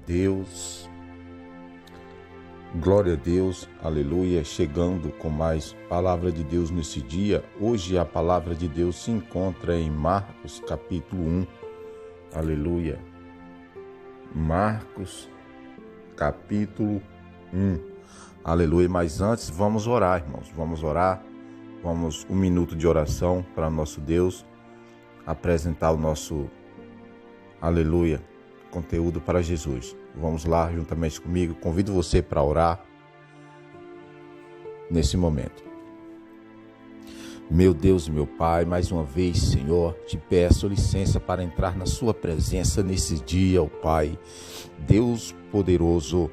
Deus, glória a Deus, aleluia, chegando com mais palavra de Deus nesse dia. Hoje a palavra de Deus se encontra em Marcos capítulo 1, aleluia, Marcos capítulo 1, aleluia. Mas antes vamos orar, irmãos, vamos um minuto de oração para nosso Deus, apresentar o nosso, aleluia, conteúdo para Jesus. Vamos lá juntamente comigo. Convido você para orar nesse momento. Meu Deus e meu Pai, mais uma vez, Senhor, te peço licença para entrar na sua presença nesse dia, ó Pai. Deus poderoso,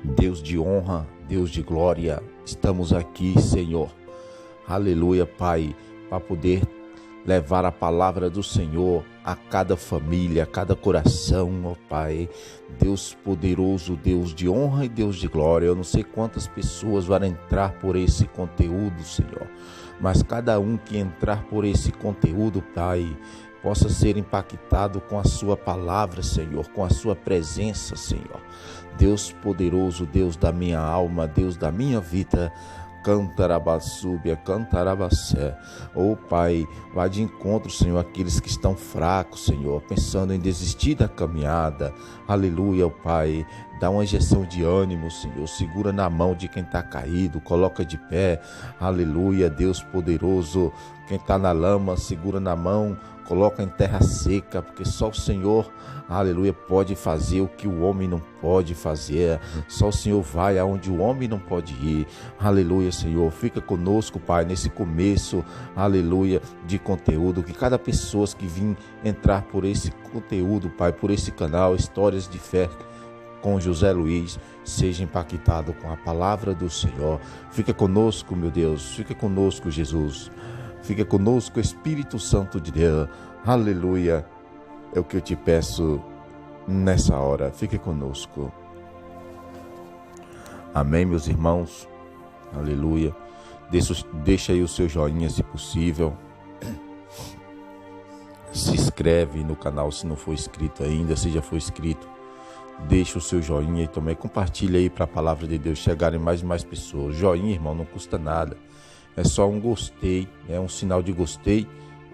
Deus de honra, Deus de glória, estamos aqui, Senhor. Aleluia, Pai, para poder levar a palavra do Senhor a cada família, a cada coração, ó Pai. Deus poderoso, Deus de honra e Deus de glória. Eu não sei quantas pessoas vão entrar por esse conteúdo, Senhor, mas cada um que entrar por esse conteúdo, Pai, possa ser impactado com a sua palavra, Senhor, com a sua presença, Senhor. Deus poderoso, Deus da minha alma, Deus da minha vida, Cantarabassúbia, Cantarabassé. Oh Pai, vá de encontro, Senhor, aqueles que estão fracos, Senhor, pensando em desistir da caminhada. Aleluia, oh Pai. Dá uma injeção de ânimo, Senhor. Segura na mão de quem está caído, coloca de pé. Aleluia, Deus poderoso. Quem está na lama, segura na mão, coloca em terra seca, porque só o Senhor, aleluia, pode fazer o que o homem não pode fazer. Só o Senhor vai aonde o homem não pode ir. Aleluia, Senhor. Fica conosco, Pai, nesse começo, aleluia, de conteúdo. Que cada pessoa que vir entrar por esse conteúdo, Pai, por esse canal, Histórias de Fé com José Luiz, seja impactado com a palavra do Senhor. Fica conosco, meu Deus. Fica conosco, Jesus. Fica conosco, Espírito Santo de Deus. Aleluia. É o que eu te peço nessa hora. Fique conosco. Amém, meus irmãos. Aleluia. Deixa aí o seu joinha, se possível. Se inscreve no canal se não for inscrito ainda. Se já for inscrito, deixa o seu joinha e também compartilha aí para a palavra de Deus chegar em mais e mais pessoas. Joinha, irmão, não custa nada. É só um gostei, é um sinal de gostei,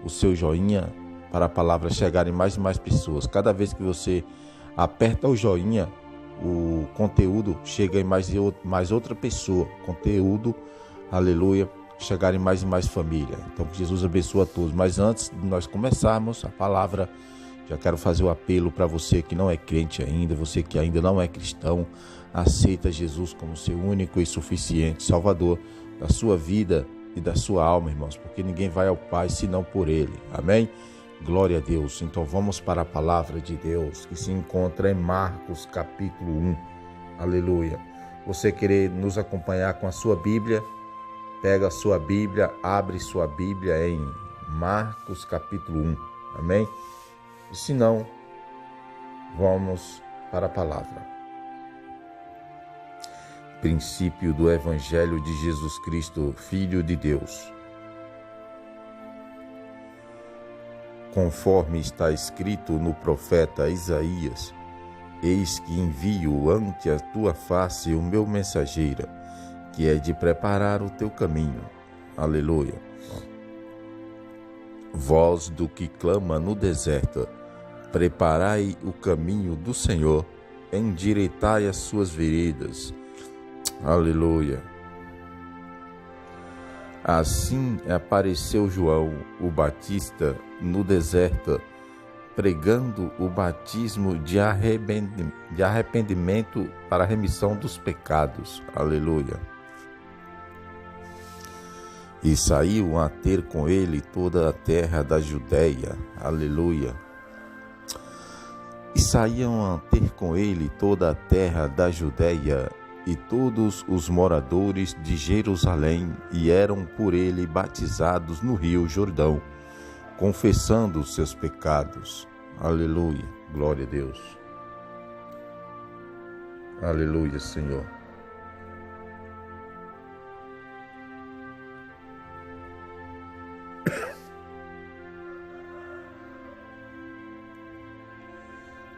o seu joinha, para a palavra chegar em mais e mais pessoas. Cada vez que você aperta o joinha, o conteúdo chega em mais outra pessoa. Conteúdo, aleluia, chegar em mais e mais família. Então que Jesus abençoe a todos. Mas antes de nós começarmos a palavra, já quero fazer o apelo para você que não é crente ainda, você que ainda não é cristão, aceita Jesus como seu único e suficiente Salvador da sua vida e da sua alma, irmãos, porque ninguém vai ao Pai senão por Ele. Amém? Glória a Deus. Então vamos para a palavra de Deus que se encontra em Marcos capítulo 1. Aleluia. Você querer nos acompanhar com a sua Bíblia, pega a sua Bíblia, abre sua Bíblia em Marcos capítulo 1. Amém? E se não, vamos para a palavra. Princípio do Evangelho de Jesus Cristo, Filho de Deus. Conforme está escrito no profeta Isaías: eis que envio ante a tua face o meu mensageiro, que é de preparar o teu caminho. Aleluia. Voz do que clama no deserto: preparai o caminho do Senhor, endireitai as suas veredas. Aleluia. Assim apareceu João, o Batista, no deserto, pregando o batismo de arrependimento para a remissão dos pecados. Aleluia. E saiu a ter com ele toda a terra da Judeia. Aleluia. E saíam a ter com ele toda a terra da Judeia e todos os moradores de Jerusalém, e eram por ele batizados no rio Jordão, confessando os seus pecados. Aleluia. Glória a Deus. Aleluia, Senhor.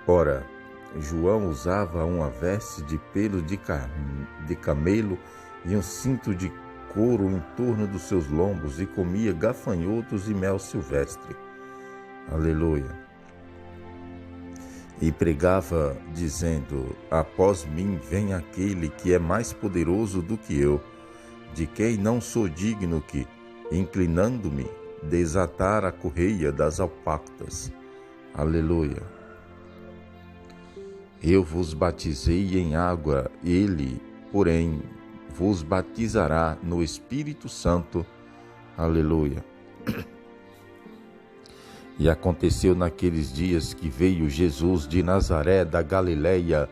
Ora, João usava uma veste de pelo de camelo e um cinto de couro em torno dos seus lombos e comia gafanhotos e mel silvestre. Aleluia. E pregava, dizendo: após mim vem aquele que é mais poderoso do que eu, de quem não sou digno que, inclinando-me, desatar a correia das alpacas. Aleluia. Eu vos batizei em água, ele, porém, vos batizará no Espírito Santo. Aleluia. E aconteceu naqueles dias que veio Jesus de Nazaré da Galileia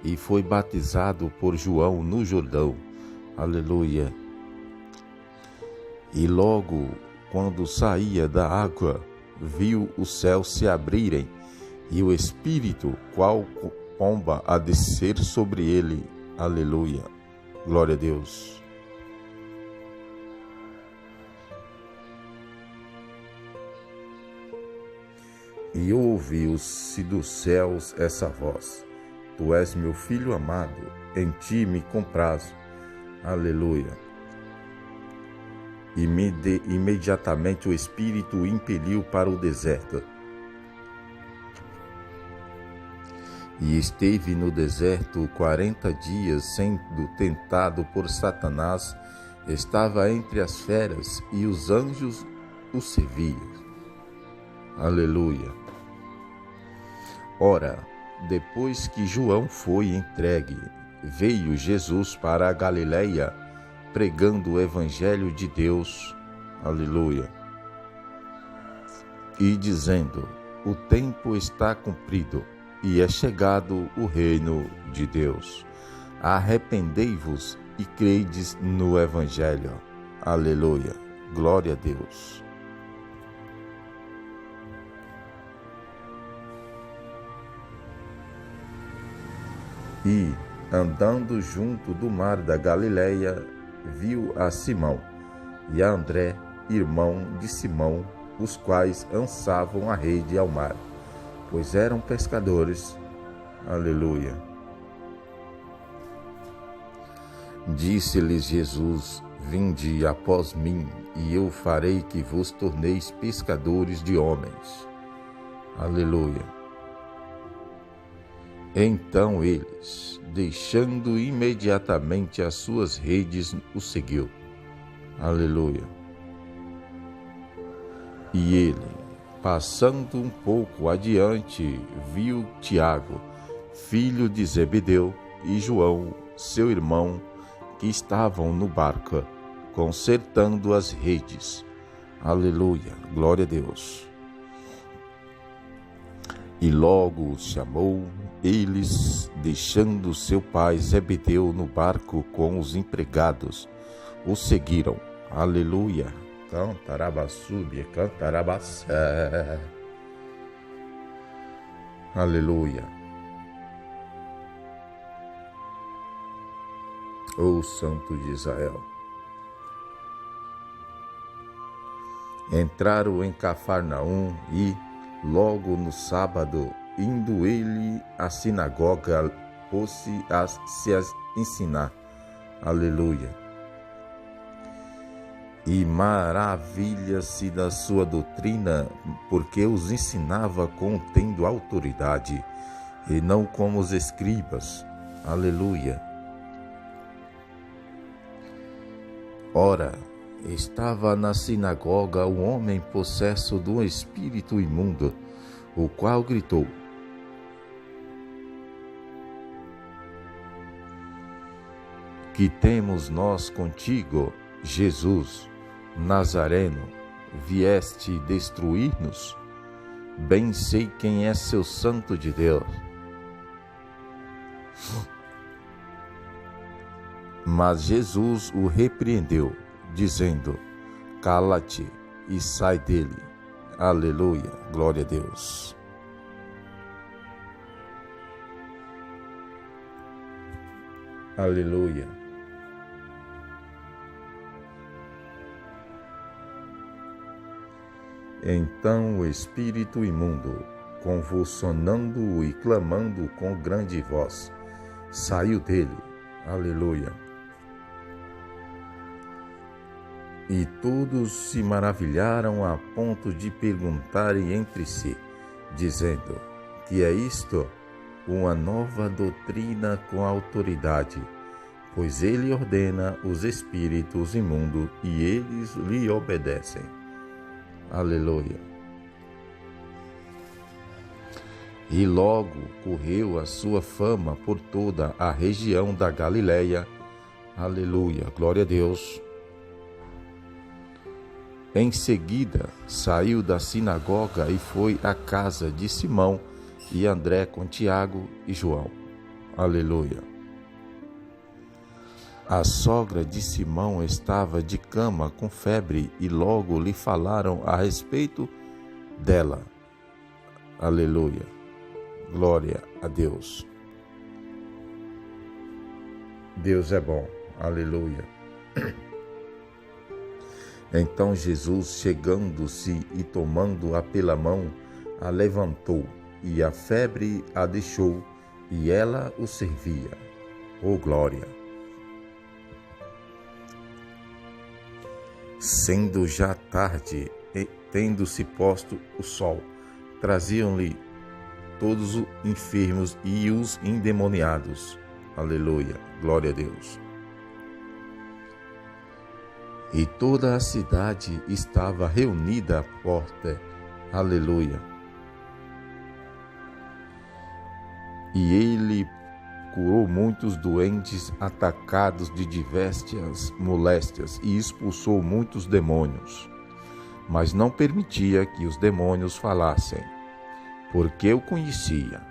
e foi batizado por João no Jordão. Aleluia. E logo, quando saía da água, viu os céus se abrirem e o Espírito, qual pomba, a descer sobre ele. Aleluia. Glória a Deus. E ouviu-se dos céus essa voz: Tu és meu filho amado, em ti me comprazo. Aleluia. E imediatamente o Espírito o impeliu para o deserto. E esteve no deserto 40 dias, sendo tentado por Satanás. Estava entre as feras, e os anjos o serviam. Aleluia. Ora, depois que João foi entregue, veio Jesus para a Galileia, pregando o Evangelho de Deus. Aleluia. E dizendo: o tempo está cumprido, e é chegado o reino de Deus. Arrependei-vos e credes no Evangelho. Aleluia. Glória a Deus. E, andando junto do mar da Galileia, viu a Simão e a André, irmão de Simão, os quais lançavam a rede ao mar, pois eram pescadores. Aleluia. Disse-lhes Jesus: vinde após mim, e eu farei que vos torneis pescadores de homens. Aleluia. Então eles, deixando imediatamente as suas redes, o seguiu. Aleluia. E ele, passando um pouco adiante, viu Tiago, filho de Zebedeu, e João, seu irmão, que estavam no barco, consertando as redes. Aleluia. Glória a Deus. E logo os chamou. Eles, deixando seu pai Zebedeu no barco com os empregados, o seguiram. Aleluia. Cantarabassúbia, cantarabassé. Aleluia. Ó Santo de Israel. Entraram em Cafarnaum e, logo no sábado, indo ele à sinagoga, pôs-se a se ensinar. Aleluia. E maravilha-se da sua doutrina, porque os ensinava tendo autoridade, e não como os escribas. Aleluia. Ora, estava na sinagoga um homem possesso de um espírito imundo, o qual gritou: que temos nós contigo, Jesus, Nazareno? Vieste destruir-nos? Bem sei quem é seu santo de Deus. Mas Jesus o repreendeu, dizendo: cala-te e sai dele. Aleluia, glória a Deus. Aleluia. Então o espírito imundo, convulsionando e clamando com grande voz, saiu dele. Aleluia. E todos se maravilharam a ponto de perguntarem entre si, dizendo: que é isto? Uma nova doutrina com autoridade, pois ele ordena os espíritos imundos e eles lhe obedecem. Aleluia. E logo correu a sua fama por toda a região da Galileia. Aleluia, glória a Deus. Em seguida, saiu da sinagoga e foi à casa de Simão e André com Tiago e João. Aleluia. A sogra de Simão estava de cama com febre e logo lhe falaram a respeito dela. Aleluia. Glória a Deus. Deus é bom. Aleluia. Então Jesus, chegando-se e tomando-a pela mão, a levantou, e a febre a deixou, e ela o servia. Oh, glória! Sendo já tarde, e tendo-se posto o sol, traziam-lhe todos os enfermos e os endemoniados. Aleluia! Glória a Deus! E toda a cidade estava reunida à porta. Aleluia. E ele curou muitos doentes atacados de diversas moléstias e expulsou muitos demônios. Mas não permitia que os demônios falassem, porque o conhecia.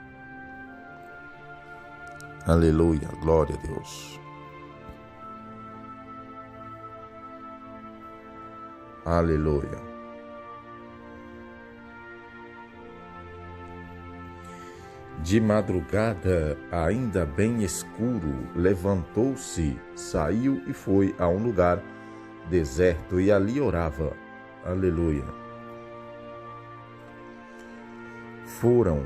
Aleluia. Glória a Deus. Aleluia. De madrugada, ainda bem escuro, levantou-se, saiu e foi a um lugar deserto e ali orava. Aleluia. Foram,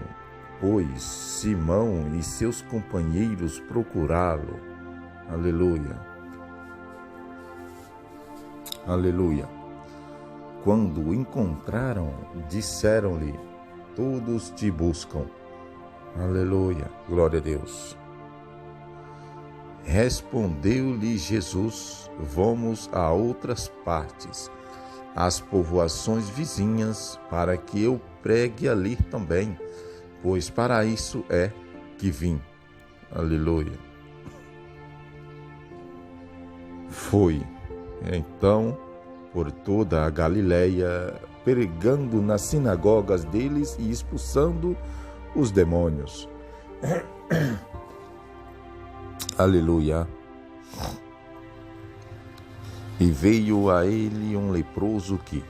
pois, Simão e seus companheiros procurá-lo. Aleluia. Aleluia. Quando o encontraram, disseram-lhe: todos te buscam. Aleluia, glória a Deus. Respondeu-lhe Jesus: vamos a outras partes, às povoações vizinhas, para que eu pregue ali também, pois para isso é que vim. Aleluia. Foi, então, por toda a Galileia, pregando nas sinagogas deles e expulsando os demônios. Aleluia. E veio a ele um leproso que,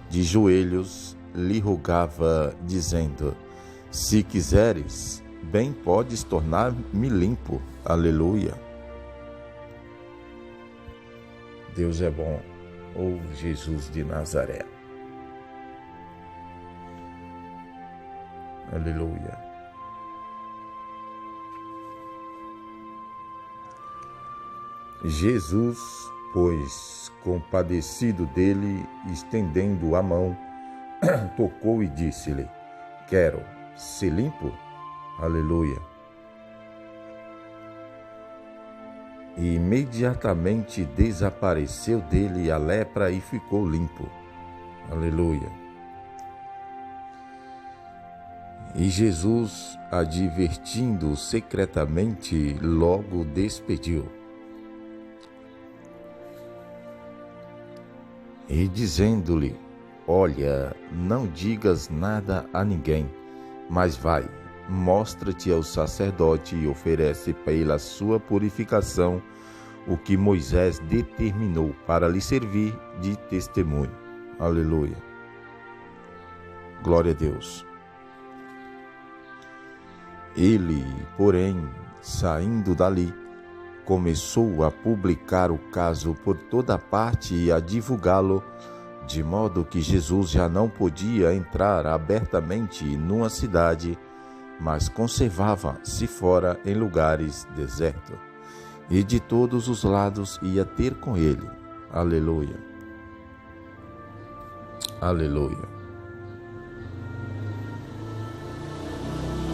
de joelhos, lhe rogava, dizendo: se quiseres, bem podes tornar-me limpo. Aleluia. Deus é bom. Oh, Jesus de Nazaré. Aleluia. Jesus, pois, compadecido dele, estendendo a mão, tocou e disse-lhe: quero ser limpo. Aleluia. E imediatamente desapareceu dele a lepra e ficou limpo. Aleluia. E Jesus, advertindo secretamente, logo despediu. E dizendo-lhe: olha, não digas nada a ninguém, mas vai, mostra-te ao sacerdote e oferece pela sua purificação o que Moisés determinou para lhe servir de testemunho. Aleluia. Glória a Deus. Ele, porém, saindo dali, começou a publicar o caso por toda parte e a divulgá-lo, de modo que Jesus já não podia entrar abertamente numa cidade, mas conservava-se fora em lugares desertos, e de todos os lados ia ter com ele. Aleluia. Aleluia.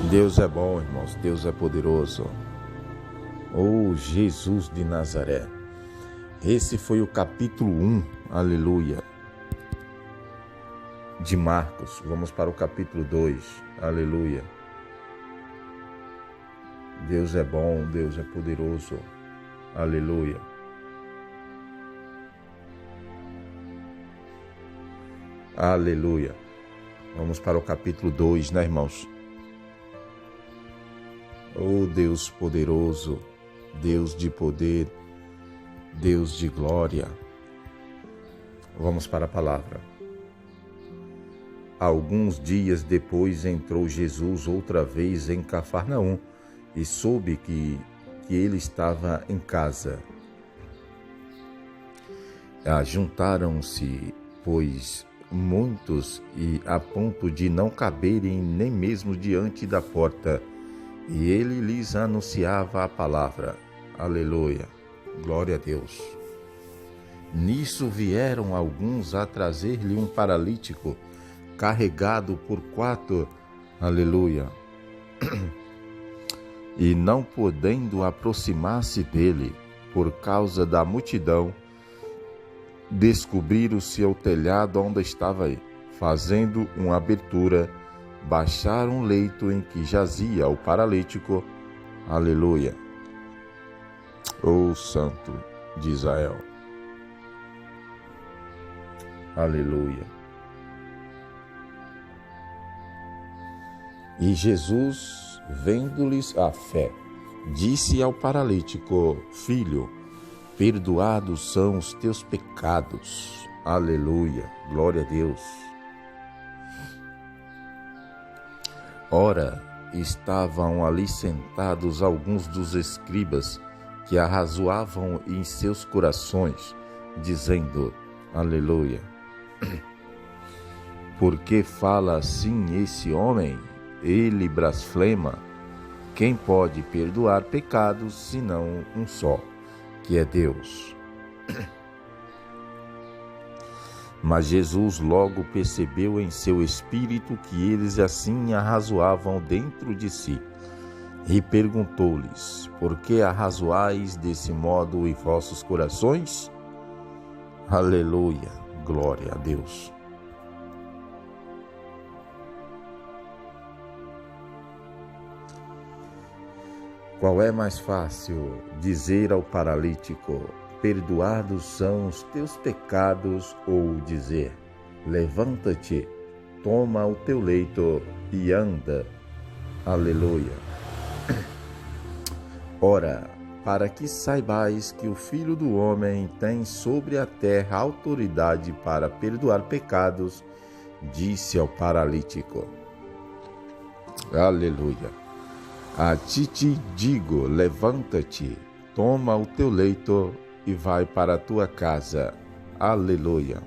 Deus é bom, irmãos, Deus é poderoso. Oh, Jesus de Nazaré. Esse foi o capítulo 1, aleluia, de Marcos. Vamos para o capítulo 2, aleluia. Deus é bom, Deus é poderoso, aleluia. Aleluia. Vamos para o capítulo 2, né, irmãos? Oh, Deus poderoso, Deus de poder, Deus de glória. Vamos para a palavra. Alguns dias depois entrou Jesus outra vez em Cafarnaum e soube que ele estava em casa. Juntaram-se, pois, muitos e a ponto de não caberem nem mesmo diante da porta, e ele lhes anunciava a palavra. Aleluia, glória a Deus. Nisso vieram alguns a trazer-lhe um paralítico, carregado por 4, aleluia, e não podendo aproximar-se dele, por causa da multidão, descobriram-se ao telhado onde estava ele, fazendo uma abertura, baixaram o leito em que jazia o paralítico. Aleluia. Ó Santo de Israel. Aleluia. E Jesus, vendo-lhes a fé, disse ao paralítico: Filho, perdoados são os teus pecados. Aleluia. Glória a Deus. Ora, estavam ali sentados alguns dos escribas que arrazoavam em seus corações, dizendo: Aleluia. Por que fala assim esse homem? Ele blasfema. Quem pode perdoar pecados senão um só, que é Deus? Mas Jesus logo percebeu em seu espírito que eles assim arrazoavam dentro de si, e perguntou-lhes: Por que arrazoais desse modo em vossos corações? Aleluia, glória a Deus. Qual é mais fácil dizer ao paralítico: Perdoados são os teus pecados, ou dizer: Levanta-te, toma o teu leito e anda? Aleluia. Ora, para que saibais que o Filho do Homem tem sobre a terra autoridade para perdoar pecados, disse ao paralítico. Aleluia. A ti te digo, levanta-te, toma o teu leito e vai para a tua casa. Aleluia.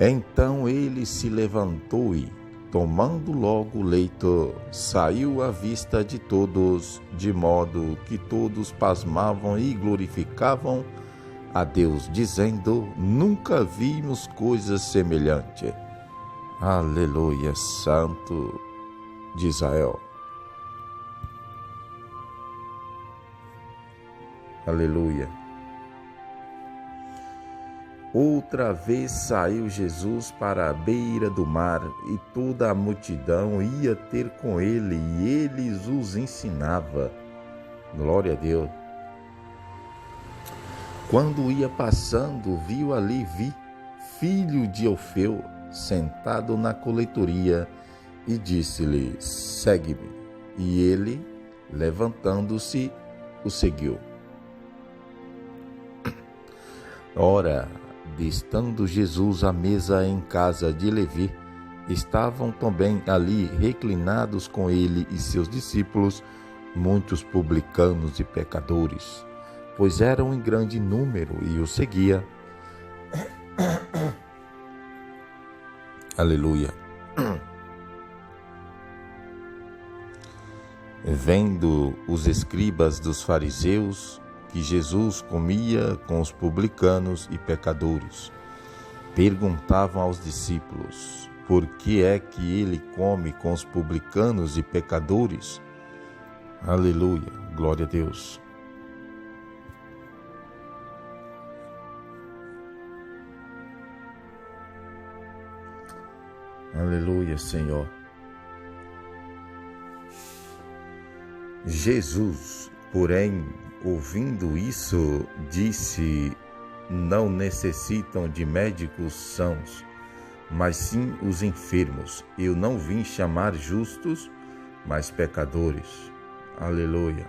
Então ele se levantou e, tomando logo o leito, saiu à vista de todos, de modo que todos pasmavam e glorificavam a Deus, dizendo: Nunca vimos coisa semelhante. Aleluia, Santo de Israel. Aleluia. Outra vez saiu Jesus para a beira do mar, e toda a multidão ia ter com ele, e ele os ensinava. Glória a Deus. Quando ia passando, viu ali Levi, filho de Alfeu, sentado na coletoria, e disse-lhe: Segue-me. E ele, levantando-se, o seguiu. Ora, estando Jesus à mesa em casa de Levi, estavam também ali reclinados com ele e seus discípulos muitos publicanos e pecadores, pois eram em grande número, e o seguia. Aleluia. Vendo os escribas dos fariseus que Jesus comia com os publicanos e pecadores, perguntavam aos discípulos: por que é que ele come com os publicanos e pecadores? Aleluia, glória a Deus. Aleluia, Senhor. Jesus, porém, ouvindo isso, disse: não necessitam de médicos sãos, mas sim os enfermos. Eu não vim chamar justos, mas pecadores. Aleluia.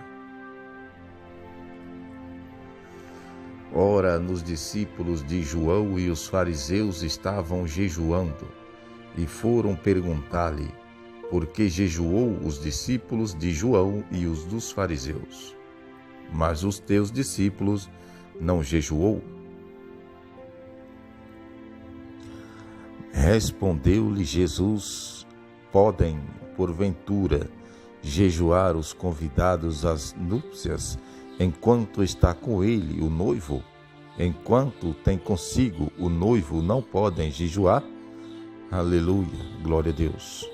Ora, nos discípulos de João e os fariseus estavam jejuando, e foram perguntar-lhe: por que jejuou os discípulos de João e os dos fariseus, mas os teus discípulos não jejuou? Respondeu-lhe Jesus: podem, porventura, jejuar os convidados às núpcias, enquanto está com ele o noivo? Enquanto tem consigo o noivo, não podem jejuar? Aleluia, glória a Deus.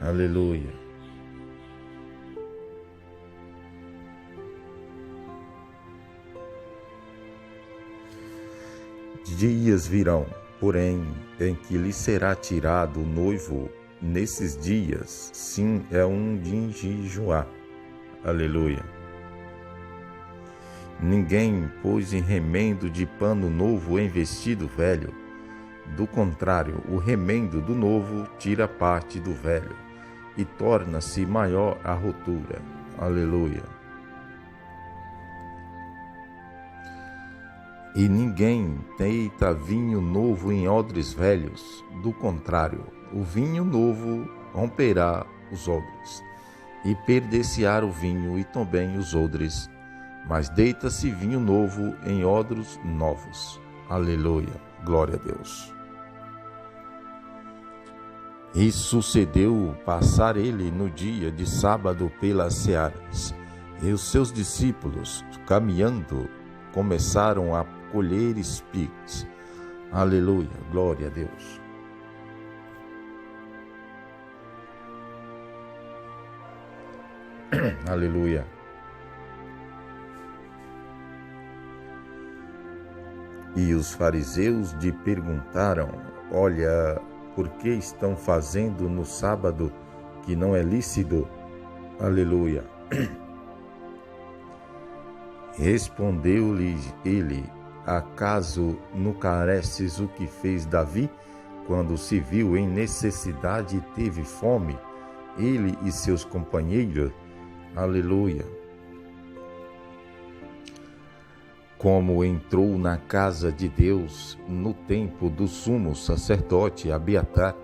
Aleluia. Dias virão, porém, em que lhe será tirado o noivo. Nesses dias, sim, é um de jejuar. Aleluia. Ninguém pôs em remendo de pano novo em vestido velho. Do contrário, o remendo do novo tira parte do velho, e torna-se maior a rotura. Aleluia. E ninguém deita vinho novo em odres velhos. Do contrário, o vinho novo romperá os odres, e perder-se-á o vinho e também os odres. Mas deita-se vinho novo em odres novos. Aleluia, glória a Deus. E sucedeu passar ele no dia de sábado pelas searas, e os seus discípulos, caminhando, começaram a colher espigas. Aleluia, glória a Deus. Aleluia. E os fariseus lhe perguntaram: olha, por que estão fazendo no sábado que não é lícito? Aleluia. Respondeu-lhe ele: acaso não careces o que fez Davi, quando se viu em necessidade e teve fome, ele e seus companheiros? Aleluia. Como entrou na casa de Deus no tempo do sumo sacerdote Abiatar,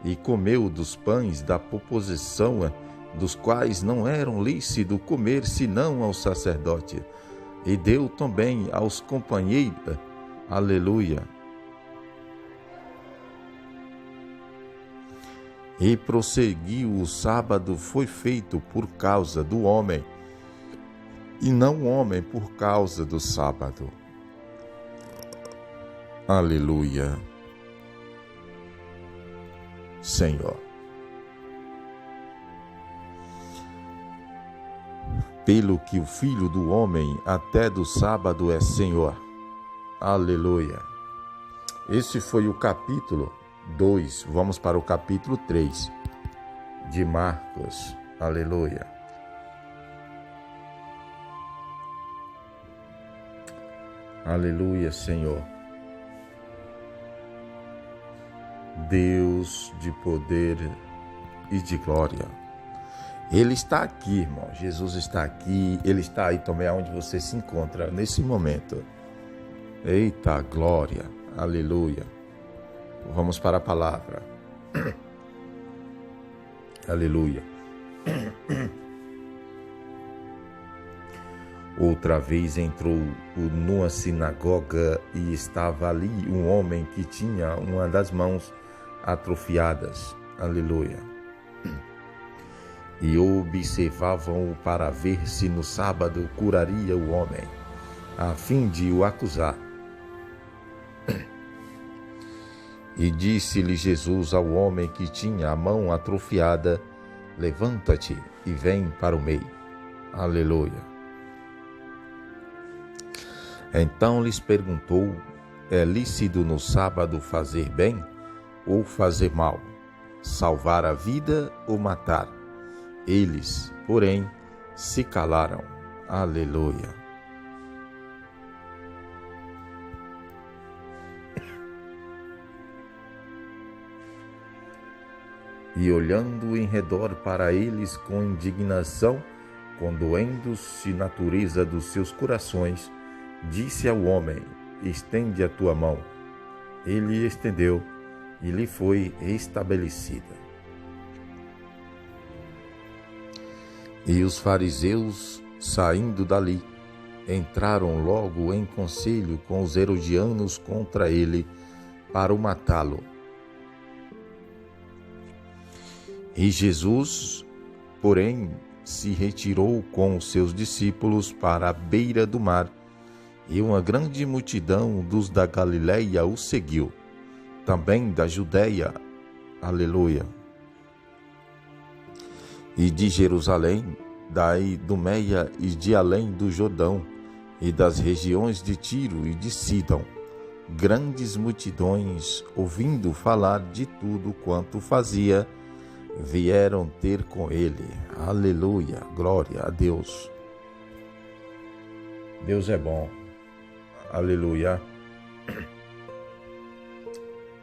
e comeu dos pães da proposição, dos quais não eram lícito comer senão ao sacerdote, e deu também aos companheiros. Aleluia. E prosseguiu: o sábado foi feito por causa do homem, e não o homem por causa do sábado. Aleluia. Senhor. Pelo que o Filho do Homem até do sábado é Senhor. Aleluia. Esse foi o capítulo 2. Vamos para o capítulo 3 de Marcos. Aleluia. Aleluia, Senhor. Deus de poder e de glória. Ele está aqui, irmão. Jesus está aqui. Ele está aí também onde você se encontra nesse momento. Eita, glória. Aleluia. Vamos para a palavra. Aleluia. Outra vez entrou numa sinagoga e estava ali um homem que tinha uma das mãos atrofiadas. Aleluia. E observavam-o para ver se no sábado curaria o homem, a fim de o acusar. E disse-lhe Jesus ao homem que tinha a mão atrofiada: levanta-te e vem para o meio. Aleluia. Então lhes perguntou: é lícito no sábado fazer bem ou fazer mal? Salvar a vida ou matar? Eles, porém, se calaram. Aleluia. E olhando em redor para eles com indignação, condoendo-se natureza dos seus corações, disse ao homem: estende a tua mão. Ele estendeu e lhe foi estabelecida. E os fariseus, saindo dali, entraram logo em conselho com os herodianos contra ele, para o matá-lo. E Jesus, porém, se retirou com os seus discípulos para a beira do mar, e uma grande multidão dos da Galileia o seguiu, também da Judeia, aleluia, e de Jerusalém, da Idumeia e de além do Jordão, e das regiões de Tiro e de Sidom, grandes multidões, ouvindo falar de tudo quanto fazia, vieram ter com ele. Aleluia, glória a Deus. Deus é bom. Aleluia.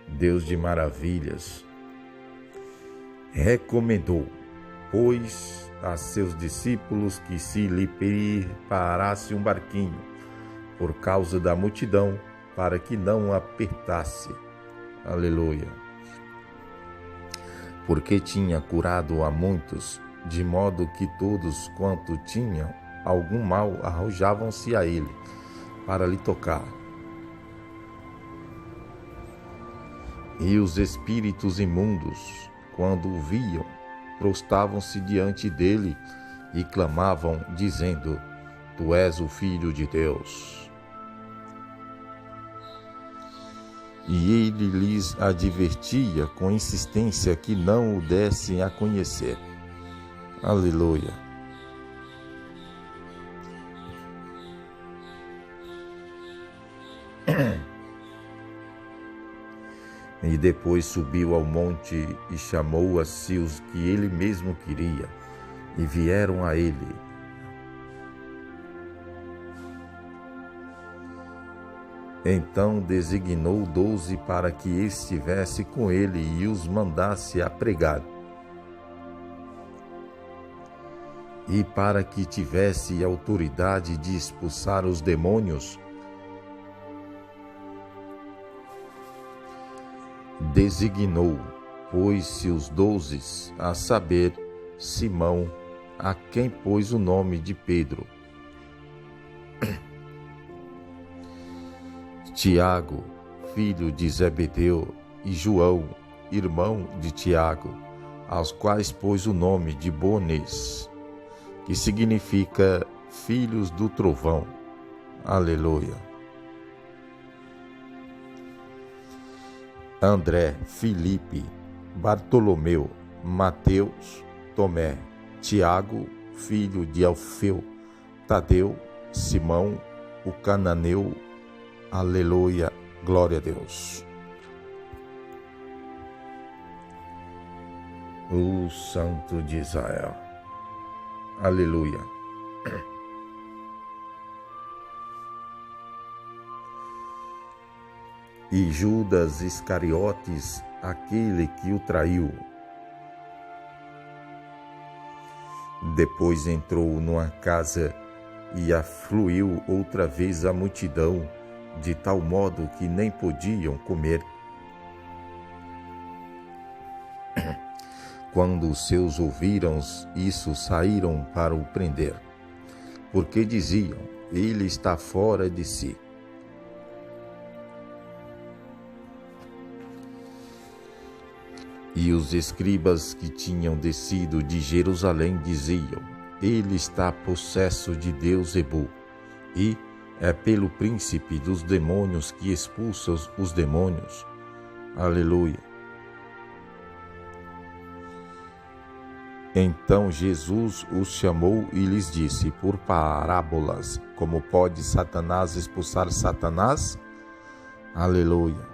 Deus de maravilhas. Recomendou, pois, a seus discípulos que se lhe preparasse um barquinho, por causa da multidão, para que não apertasse. Aleluia. Porque tinha curado a muitos, de modo que todos quanto tinham algum mal arrojavam-se a ele, para lhe tocar. E os espíritos imundos, quando o viam, prostravam-se diante dele e clamavam, dizendo: Tu és o Filho de Deus. E ele lhes advertia com insistência que não o dessem a conhecer. Aleluia. E depois subiu ao monte e chamou a si os que ele mesmo queria, e vieram a ele. Então designou 12 para que estivesse com ele e os mandasse a pregar, e para que tivesse autoridade de expulsar os demônios. Designou, pois-se os 12, a saber, Simão, a quem pôs o nome de Pedro, Tiago, filho de Zebedeu, e João, irmão de Tiago, aos quais pôs o nome de Boanerges, que significa filhos do trovão. Aleluia. André, Filipe, Bartolomeu, Mateus, Tomé, Tiago, filho de Alfeu, Tadeu, Simão, o cananeu. Aleluia, glória a Deus. O Santo de Israel. Aleluia. E Judas Iscariotes, aquele que o traiu. Depois entrou numa casa e afluiu outra vez a multidão, de tal modo que nem podiam comer. Quando os seus ouviram isso, saíram para o prender. porque diziam: ele está fora de si. E os escribas que tinham descido de Jerusalém diziam: ele está possesso de Beelzebul, e é pelo príncipe dos demônios que expulsa os demônios. Aleluia. Então Jesus os chamou e lhes disse por parábolas: como pode Satanás expulsar Satanás? Aleluia.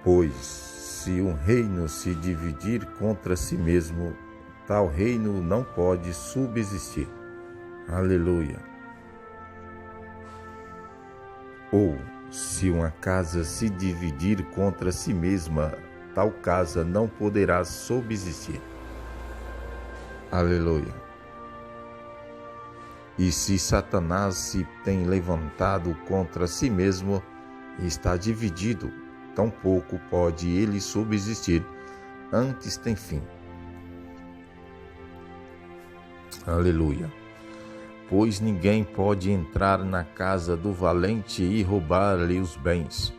Pois se um reino se dividir contra si mesmo, tal reino não pode subsistir. Aleluia. Ou, se uma casa se dividir contra si mesma, tal casa não poderá subsistir. Aleluia. E se Satanás se tem levantado contra si mesmo e está dividido, tampouco pode ele subsistir, antes tem fim. Aleluia. Pois ninguém pode entrar na casa do valente e roubar-lhe os bens,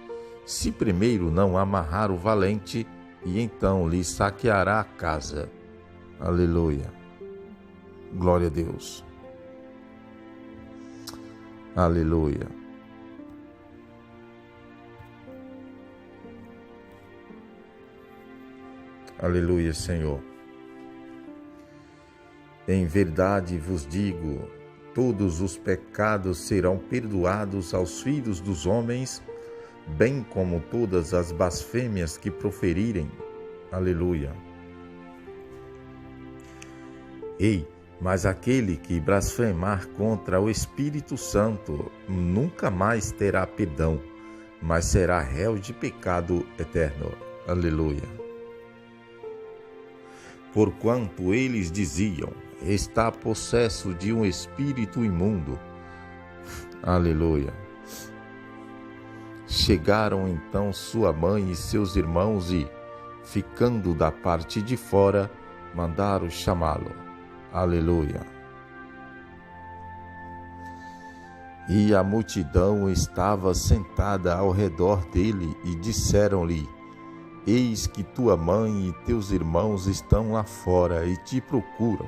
se primeiro não amarrar o valente, e então lhe saqueará a casa. Aleluia. Glória a Deus. Aleluia. Aleluia, Senhor. Em verdade vos digo, todos os pecados serão perdoados aos filhos dos homens, bem como todas as blasfêmias que proferirem. Aleluia. Mas aquele que blasfemar contra o Espírito Santo nunca mais terá perdão, mas será réu de pecado eterno. Aleluia. Porquanto eles diziam: está possesso de um espírito imundo. Aleluia. Chegaram então sua mãe e seus irmãos e, ficando da parte de fora, mandaram chamá-lo. Aleluia. E a multidão estava sentada ao redor dele e disseram-lhe: eis que tua mãe e teus irmãos estão lá fora e te procuram.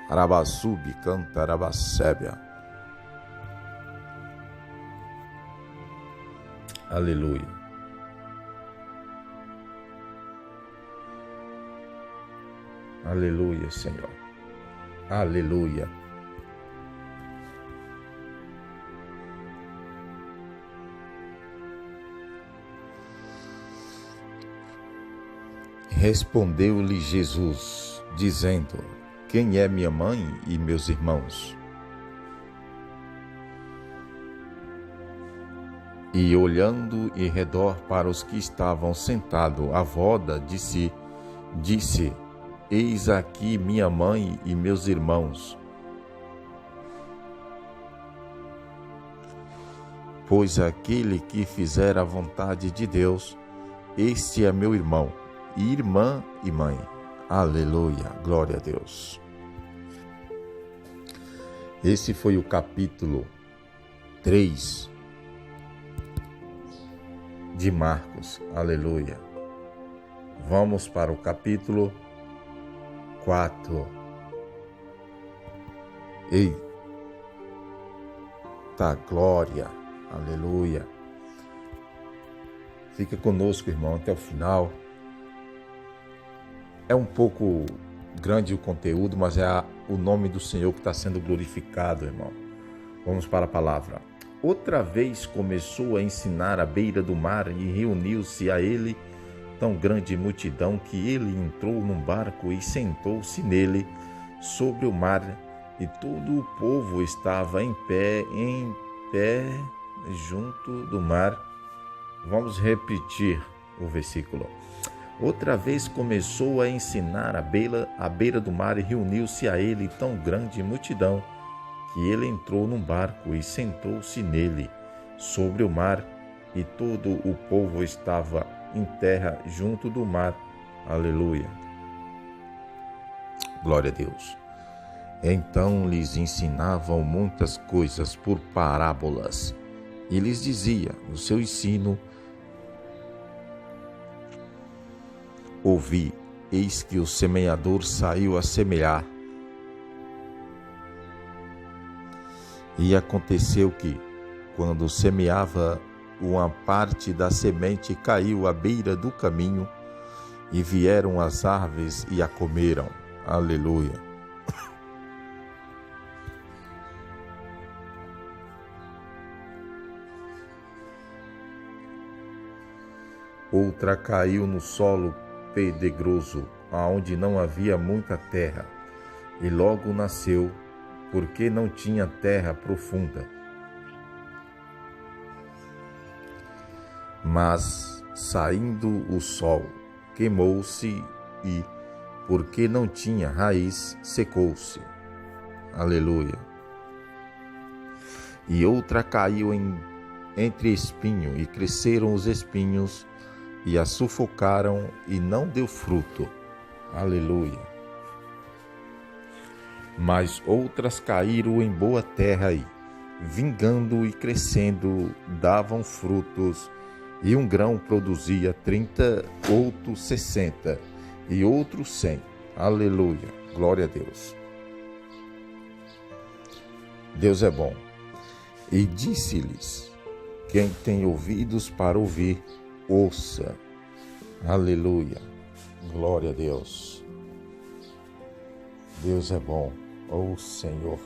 Arabassub canta Arabacébia. Aleluia. Aleluia, Senhor. Aleluia. Respondeu-lhe Jesus, dizendo: quem é minha mãe e meus irmãos? E olhando em redor para os que estavam sentados à volta de si, disse: eis aqui minha mãe e meus irmãos. Pois aquele que fizer a vontade de Deus, este é meu irmão, irmã e mãe. Aleluia, glória a Deus. Esse foi o capítulo 3 de Marcos. Aleluia. Vamos para o capítulo 4. Eita glória. Aleluia. Fica conosco, irmão, até o final. É um pouco grande o conteúdo, mas é o nome do Senhor que está sendo glorificado, irmão. Vamos para a palavra. Outra vez começou a ensinar à beira do mar e reuniu-se a ele tão grande multidão que ele entrou num barco e sentou-se nele sobre o mar, e todo o povo estava em pé junto do mar. Vamos repetir o versículo. Outra vez começou a ensinar à beira do mar e reuniu-se a ele tão grande multidão que ele entrou num barco e sentou-se nele sobre o mar, e todo o povo estava em terra junto do mar. Aleluia. Glória a Deus. Então lhes ensinavam muitas coisas por parábolas, e lhes dizia no seu ensino: ouvi, eis que o semeador saiu a semear. E aconteceu que, quando semeava, uma parte da semente caiu à beira do caminho, e vieram as aves e a comeram. Aleluia. Outra caiu no solo pedregoso, aonde não havia muita terra, e logo nasceu, porque não tinha terra profunda. Mas, saindo o sol, queimou-se e, porque não tinha raiz, secou-se. Aleluia. E outra caiu entre espinho, e cresceram os espinhos, e a sufocaram, e não deu fruto. Aleluia. Mas outras caíram em boa terra, e, vingando e crescendo, davam frutos, e um grão produzia 30, outro 60, e outro 100. Aleluia. Glória a Deus. Deus é bom. E disse-lhes: quem tem ouvidos para ouvir, ouça. Aleluia. Glória a Deus. Deus é bom. Oh Senhor.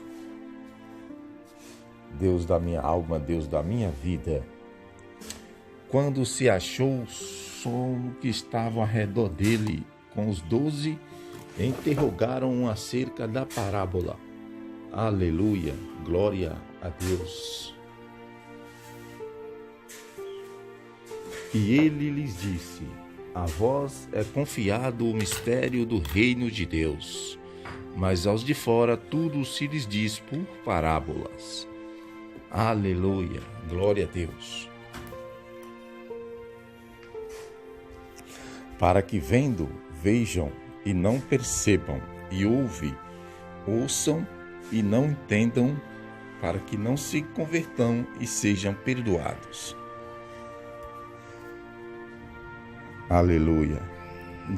Deus da minha alma, Deus da minha vida. Quando se achou só o que estavam ao redor dele, com os 12, interrogaram acerca da parábola. Aleluia. Glória a Deus. E ele lhes disse: a vós é confiado o mistério do reino de Deus, mas aos de fora tudo se lhes diz por parábolas. Aleluia, glória a Deus. Para que vendo, vejam e não percebam, e ouçam e não entendam, para que não se convertam e sejam perdoados. Aleluia.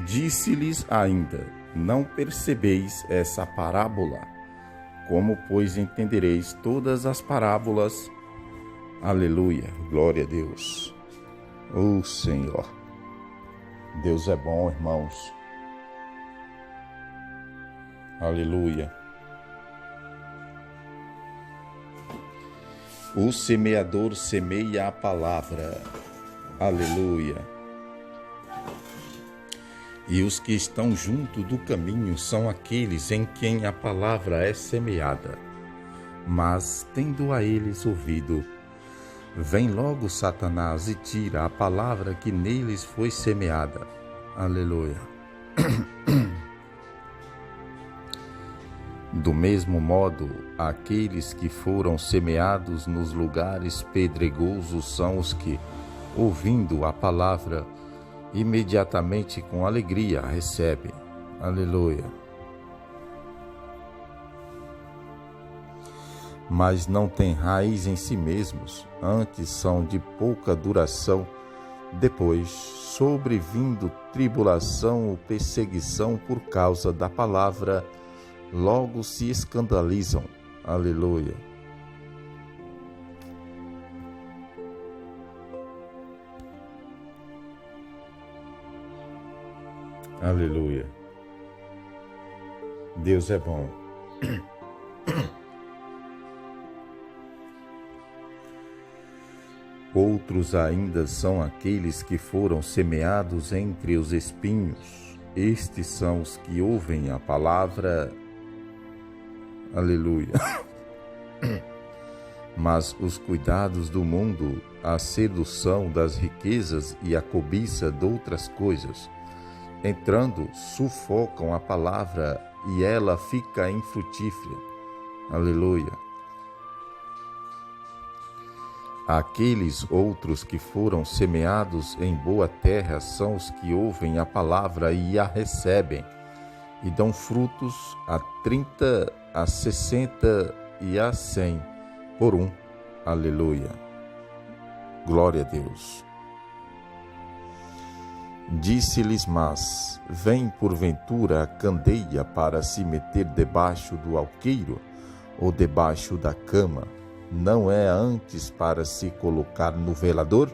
Disse-lhes ainda: não percebeis essa parábola? Como, pois, entendereis todas as parábolas? Aleluia. Glória a Deus. Oh, Senhor. Deus é bom, irmãos. Aleluia. O semeador semeia a palavra. Aleluia. E os que estão junto do caminho são aqueles em quem a palavra é semeada. Mas, tendo a eles ouvido, vem logo Satanás e tira a palavra que neles foi semeada. Aleluia. Do mesmo modo, aqueles que foram semeados nos lugares pedregosos são os que, ouvindo a palavra, imediatamente com alegria recebem. Aleluia. Mas não têm raiz em si mesmos, antes são de pouca duração. Depois, sobrevindo tribulação ou perseguição por causa da palavra, logo se escandalizam. Aleluia. Aleluia. Deus é bom. Outros ainda são aqueles que foram semeados entre os espinhos. Estes são os que ouvem a palavra. Aleluia. Mas os cuidados do mundo, a sedução das riquezas e a cobiça de outras coisas, entrando, sufocam a palavra e ela fica infrutífera. Aleluia. Aqueles outros que foram semeados em boa terra são os que ouvem a palavra e a recebem, e dão frutos a 30, a 60 e a 100 por um. Aleluia. Glória a Deus. Disse-lhes, mas vem porventura a candeia para se meter debaixo do alqueiro ou debaixo da cama? Não é antes para se colocar no velador?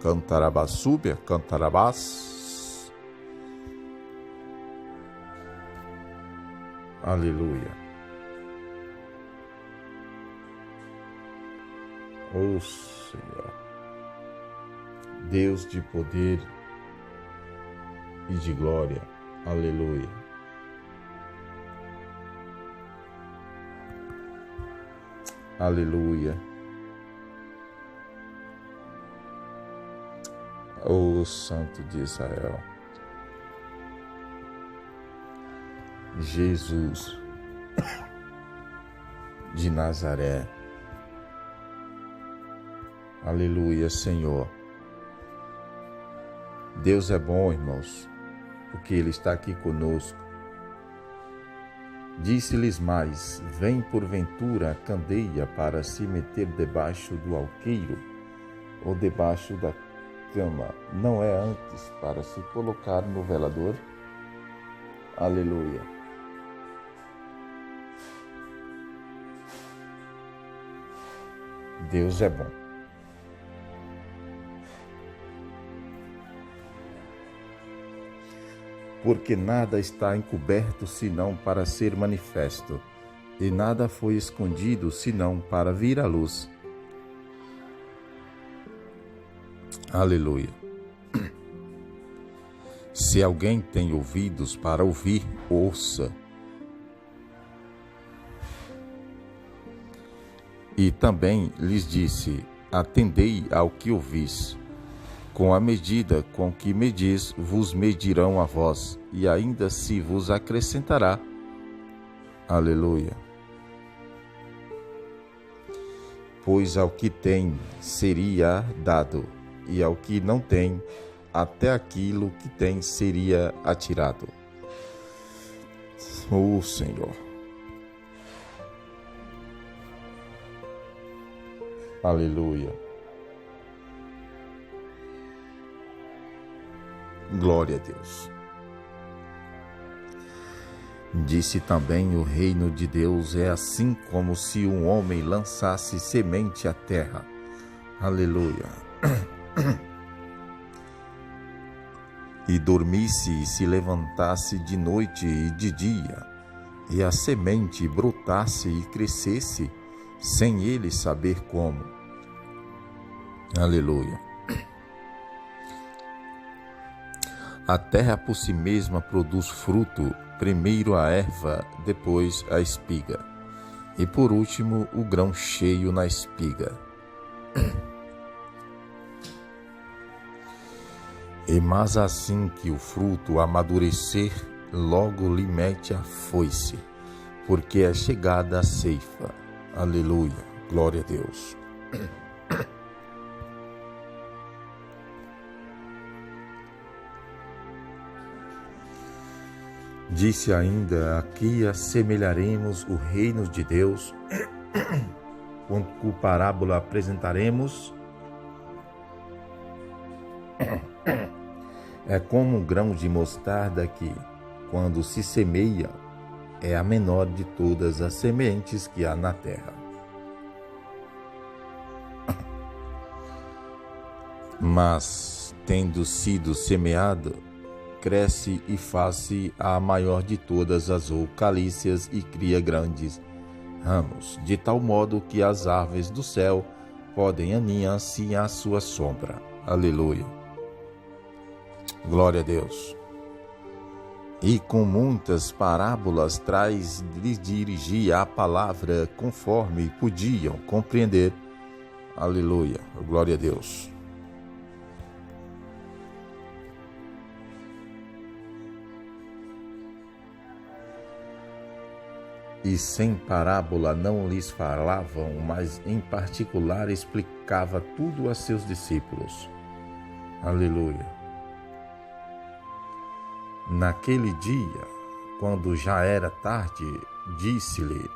Cantarabassúbia, cantarabás. Aleluia. Ó Senhor, Deus de poder e de glória. Aleluia. Aleluia. Ó Santo de Israel. Jesus de Nazaré. Aleluia, Senhor. Deus é bom, irmãos, porque Ele está aqui conosco. Disse-lhes mais, vem porventura a candeia para se meter debaixo do alqueiro ou debaixo da cama? Não é antes para se colocar no velador? Aleluia. Deus é bom. Porque nada está encoberto senão para ser manifesto, e nada foi escondido senão para vir à luz. Aleluia. Se alguém tem ouvidos para ouvir, ouça. E também lhes disse, atendei ao que ouvis. Com a medida com que medis, vos medirão a vós, e ainda se vos acrescentará. Aleluia. Pois ao que tem seria dado, e ao que não tem, até aquilo que tem seria atirado. Ó Senhor. Aleluia. Glória a Deus. Disse também, o reino de Deus é assim como se um homem lançasse semente à terra. Aleluia. E dormisse e se levantasse de noite e de dia, e a semente brotasse e crescesse, sem ele saber como. Aleluia. A terra por si mesma produz fruto, primeiro a erva, depois a espiga, e por último o grão cheio na espiga. E mas assim que o fruto amadurecer, logo lhe mete a foice, porque é chegada a ceifa. Aleluia, glória a Deus. Disse ainda, aqui assemelharemos o reino de Deus, com parábola apresentaremos. É como um grão de mostarda que, quando se semeia, é a menor de todas as sementes que há na terra. Mas, tendo sido semeado, cresce e faz-se a maior de todas as hortaliças e cria grandes ramos, de tal modo que as aves do céu podem aninhar-se à sua sombra. Aleluia. Glória a Deus. E com muitas parábolas lhes dirigia a palavra conforme podiam compreender. Aleluia. Glória a Deus. e sem parábola não lhes falavam, mas em particular explicava tudo a seus discípulos. Aleluia. Naquele dia, quando já era tarde, disse-lhe: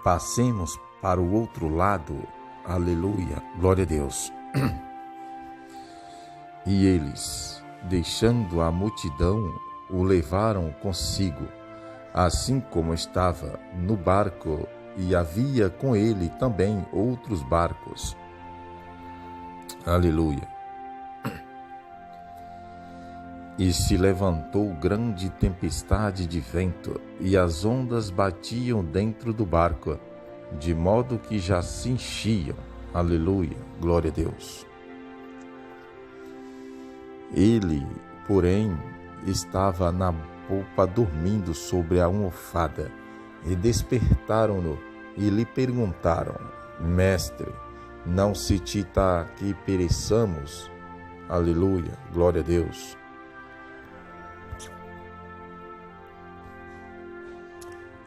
passemos para o outro lado. Aleluia. Glória a Deus. E eles, deixando a multidão, o levaram consigo, assim como estava no barco, e havia com ele também outros barcos. Aleluia. E se levantou grande tempestade de vento, e as ondas batiam dentro do barco, de modo que já se enchiam. Aleluia. Glória a Deus. Ele, porém, estava na popa dormindo sobre a almofada, e despertaram-no e lhe perguntaram: Mestre, não se te dá que pereçamos? Aleluia, glória a Deus.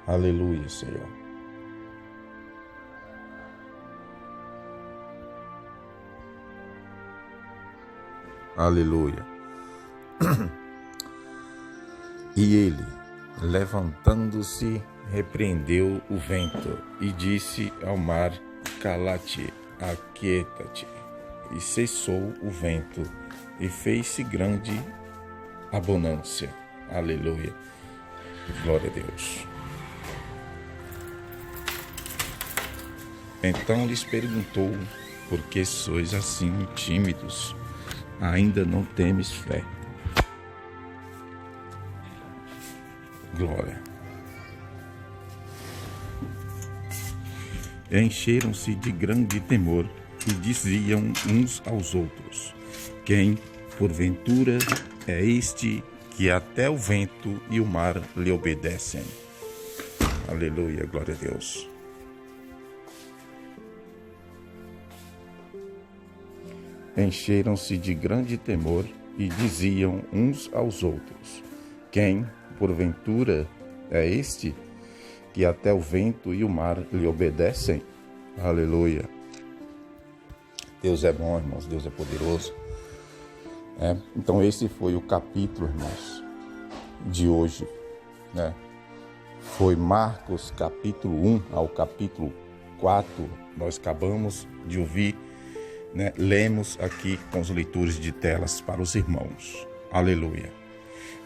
Aleluia, Senhor. Aleluia. E ele, levantando-se, repreendeu o vento e disse ao mar: cala-te, aquieta-te. E cessou o vento e fez-se grande abundância. Aleluia. Glória a Deus. Então lhes perguntou: por que sois assim tímidos? Ainda não temes fé? Glória. Encheram-se de grande temor e diziam uns aos outros: quem, porventura, é este que até o vento e o mar lhe obedecem? Aleluia, glória a Deus. Encheram-se de grande temor e diziam uns aos outros: quem, porventura, é este que até o vento e o mar lhe obedecem? Aleluia. Deus é bom, irmãos, Deus é poderoso. Então esse foi o capítulo, irmãos, de hoje. Foi Marcos capítulo 1 ao capítulo 4. Nós acabamos de ouvir, lemos aqui com os leitores de telas para os irmãos. Aleluia.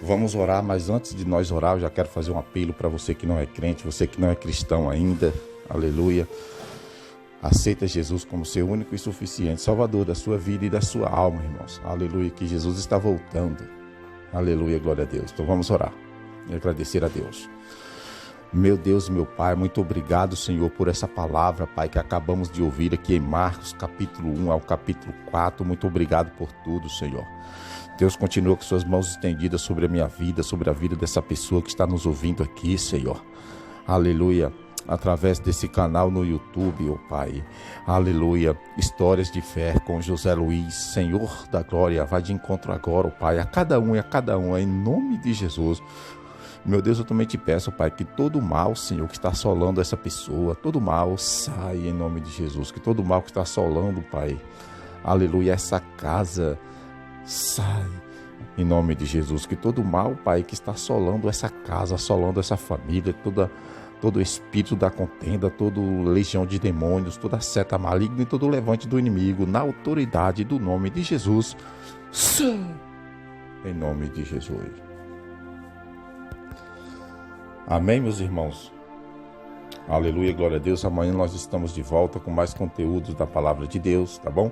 Vamos orar, mas antes de nós orar, eu já quero fazer um apelo para você que não é crente, você que não é cristão ainda. Aleluia. Aceita Jesus como seu único e suficiente Salvador da sua vida e da sua alma, irmãos. Aleluia, que Jesus está voltando. Aleluia, glória a Deus. Então vamos orar e agradecer a Deus. Meu Deus e meu Pai, muito obrigado, Senhor, por essa palavra, Pai, que acabamos de ouvir aqui em Marcos, capítulo 1 ao capítulo 4. Muito obrigado por tudo, Senhor. Deus, continua com suas mãos estendidas sobre a minha vida, sobre a vida dessa pessoa que está nos ouvindo aqui, Senhor. Aleluia. Através desse canal no YouTube, ó Pai. Aleluia. Histórias de fé com José Luiz, Senhor da glória. Vai de encontro agora, ó Pai, a cada um, em nome de Jesus. Meu Deus, eu também te peço, Pai, que todo mal, Senhor, que está assolando essa pessoa, todo mal sai em nome de Jesus. Que todo mal que está assolando, Pai, aleluia, essa casa, sai em nome de Jesus. Que todo mal, Pai, que está assolando essa casa, assolando essa família, todo espírito da contenda, toda legião de demônios, toda seta maligna e todo levante do inimigo, na autoridade do nome de Jesus, sai em nome de Jesus. Amém, meus irmãos? Aleluia, glória a Deus. Amanhã nós estamos de volta com mais conteúdos da palavra de Deus, tá bom?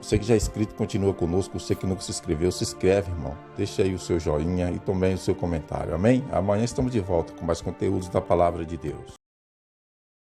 Você que já é inscrito, continua conosco. Você que nunca se inscreveu, se inscreve, irmão. Deixa aí o seu joinha e também o seu comentário, amém? Amanhã estamos de volta com mais conteúdos da palavra de Deus.